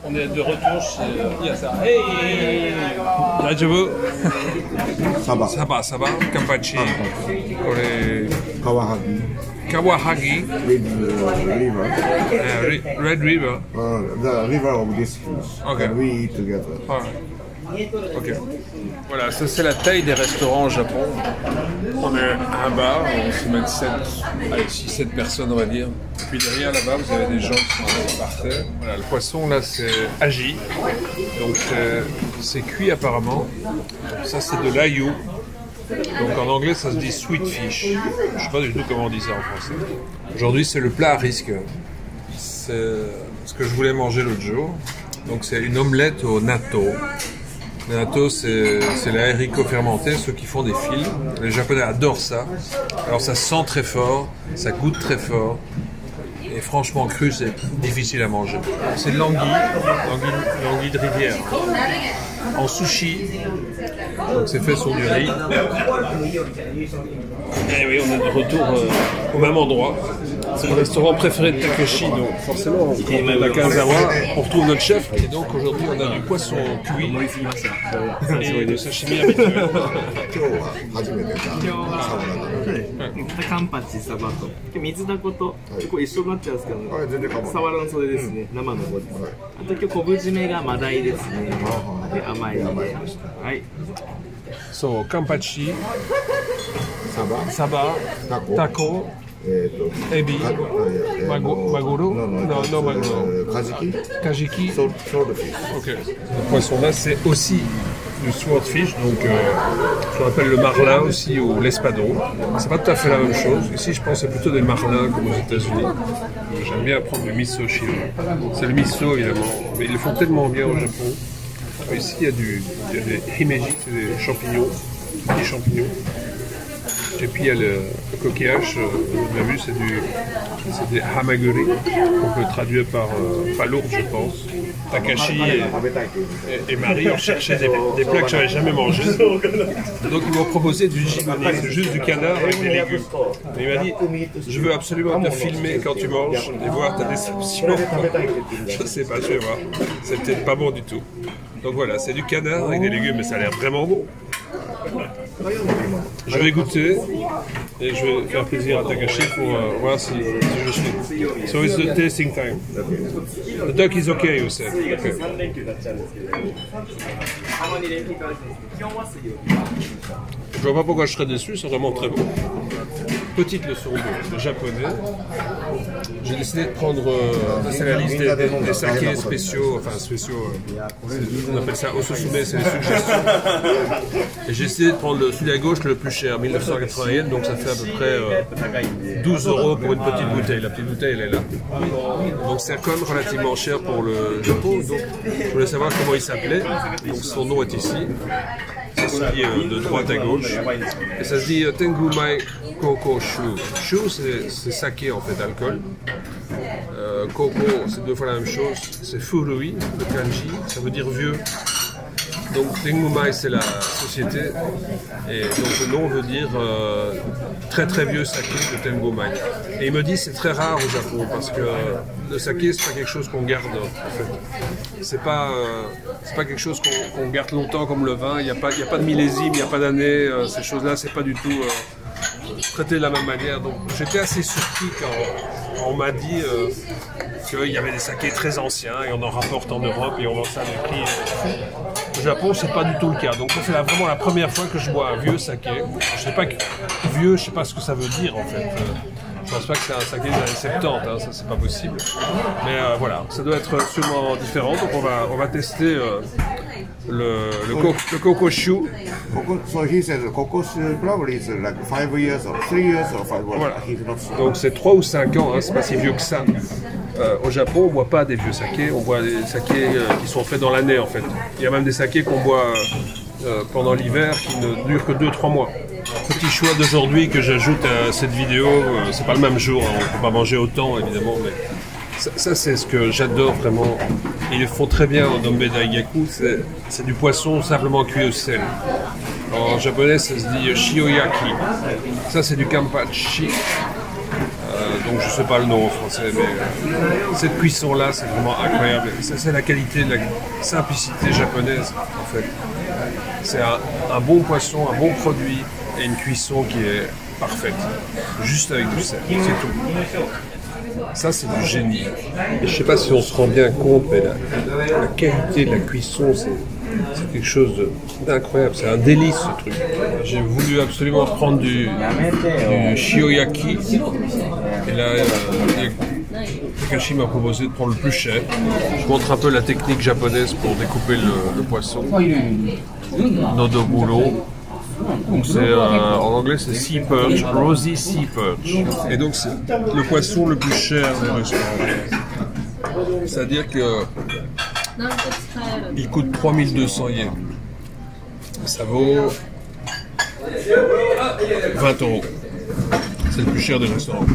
On est de retour chez Yasa. Hey! Daijoubu? Ça va. Kampachi. Kawahagi. Kawahagi. Red River. The river of this fish. Okay. And we eat together. Ok. Voilà, ça c'est la taille des restaurants au Japon. On est à un bar, on se met 6-7 personnes on va dire. Et puis derrière là-bas vous avez des gens qui sont par terre. Voilà, le poisson là c'est aji. Donc c'est cuit apparemment. Ça c'est de l'ayu. Donc en anglais ça se dit sweet fish. Je sais pas du tout comment on dit ça en français. Aujourd'hui c'est le plat à risque. C'est ce que je voulais manger l'autre jour. Donc c'est une omelette au natto. Le natto, c'est les haricots fermentés, ceux qui font des fils. Les Japonais adorent ça. Alors ça sent très fort, ça goûte très fort. Et franchement cru, c'est difficile à manger. C'est de l'anguille de rivière. En sushi. Donc c'est fait sur du riz. Et oui, on est de retour au même endroit. C'est le restaurant préféré de Takeshi, donc forcément, quand on est à Kanazawa, on retrouve notre chef. Et donc aujourd'hui, on a du poisson cuit et de sashimi habituel. カンパチ、サバと水だことこう一緒になっちゃうんですけど、サワラのそれですね、生の方です。あと今日昆布締めがマダイですね。で甘いので、はい。So kampachi, saba, taco, ebi, maguro, non maguro, kajiki. Ok. Le poisson là c'est aussi du swordfish, donc ce qu'on appelle le marlin aussi ou l'espadon. C'est pas tout à fait la même chose. Ici je pense que c'est plutôt des marlins comme aux États-Unis. J'aime bien prendre le miso chinois. C'est le miso évidemment, mais ils le font tellement bien au Japon. Ici il y a des himeji, c'est des champignons, des champignons. Et puis il y a le coquillage, vous avez vu, c'est des hamaguri, qu'on peut traduire par palourde je pense. Takashi et Marie ont cherché des plats que j'avais jamais mangés. Donc ils m'ont proposé du jimoni, c'est juste du canard avec des légumes. Et il m'a dit, je veux absolument te filmer quand tu manges et voir ta déception. Je sais pas, je vais voir. C'est peut-être pas bon du tout. Donc voilà, c'est du canard avec des légumes, mais ça a l'air vraiment bon. Je vais goûter et je vais faire plaisir à Takashi pour voir si je suis. So it's the tasting time. The duck is okay, you said. Okay. Je vois pas pourquoi je serais déçu, c'est vraiment très bon. Petite leçon de japonais. J'ai décidé de prendre, c'est la liste des sakés spéciaux, enfin spéciaux, on appelle ça osusume, c'est les suggestions. Et j'ai décidé de prendre celui à gauche le plus cher, 1980 yens, donc ça fait à peu près 12 € pour une petite bouteille. La petite bouteille elle est là. Donc c'est quand même relativement cher pour le Japon, donc je voulais savoir comment il s'appelait. Donc son nom est ici. Ça se dit de droite à gauche. Et ça se dit Tengumai Koko Shu. Shu c'est saké en fait, alcool. Koko c'est deux fois la même chose. C'est Furui, le kanji, ça veut dire vieux. Donc Tengumai c'est la société. Et donc le nom veut dire très très vieux saké de Tengumai. Et il me dit c'est très rare au Japon parce que le saké c'est pas quelque chose qu'on garde en fait. C'est pas quelque chose qu'on garde longtemps comme le vin. Il n'y a pas de millésime, il n'y a pas d'année. Ces choses-là c'est pas du tout traité de la même manière. Donc j'étais assez surpris quand on m'a dit qu'il y avait des sakés très anciens et on en rapporte en Europe et on vend ça à des prix. Au Japon, c'est pas du tout le cas. Donc c'est vraiment la première fois que je bois un vieux saké. Je sais pas vieux, je sais pas ce que ça veut dire en fait. Je pense pas que c'est un saké des années 70, hein, ça c'est pas possible. Mais voilà, ça doit être sûrement différent. Donc on va tester le Koko Shu. So he says Koko Shu probably is like 5 years or 3 years or 5 years. Voilà. Donc c'est 3 ou 5 ans, hein, c'est pas si vieux que ça. Au Japon, on ne boit pas des vieux sakés, on boit des sakés qui sont faits dans l'année en fait. Il y a même des sakés qu'on boit pendant l'hiver qui ne durent que 2-3 mois. Petit choix d'aujourd'hui que j'ajoute à cette vidéo, c'est pas le même jour, hein, on ne peut pas manger autant évidemment, mais ça c'est ce que j'adore vraiment. Ils le font très bien en Dombe Daigaku, c'est du poisson simplement cuit au sel. En japonais ça se dit shioyaki, ça c'est du kampachi. Donc je sais pas le nom en français, mais cette cuisson-là, c'est vraiment incroyable. C'est la qualité, la simplicité japonaise, en fait. C'est un bon poisson, un bon produit et une cuisson qui est parfaite. Juste avec du sel, c'est tout. Ça, c'est du génie. Et je sais pas si on se rend bien compte, mais la qualité de la cuisson, c'est quelque chose d'incroyable. C'est un délice, ce truc. J'ai voulu absolument prendre du shioyaki. Et là, Takashi m'a proposé de prendre le plus cher. Je montre un peu la technique japonaise pour découper le poisson. Nodoguro. Donc c'est en anglais c'est sea perch, rosy sea perch. Et donc c'est le poisson le plus cher des restaurants. C'est-à-dire que il coûte 3200 yens. Ça vaut 20 €. C'est le plus cher des restaurants.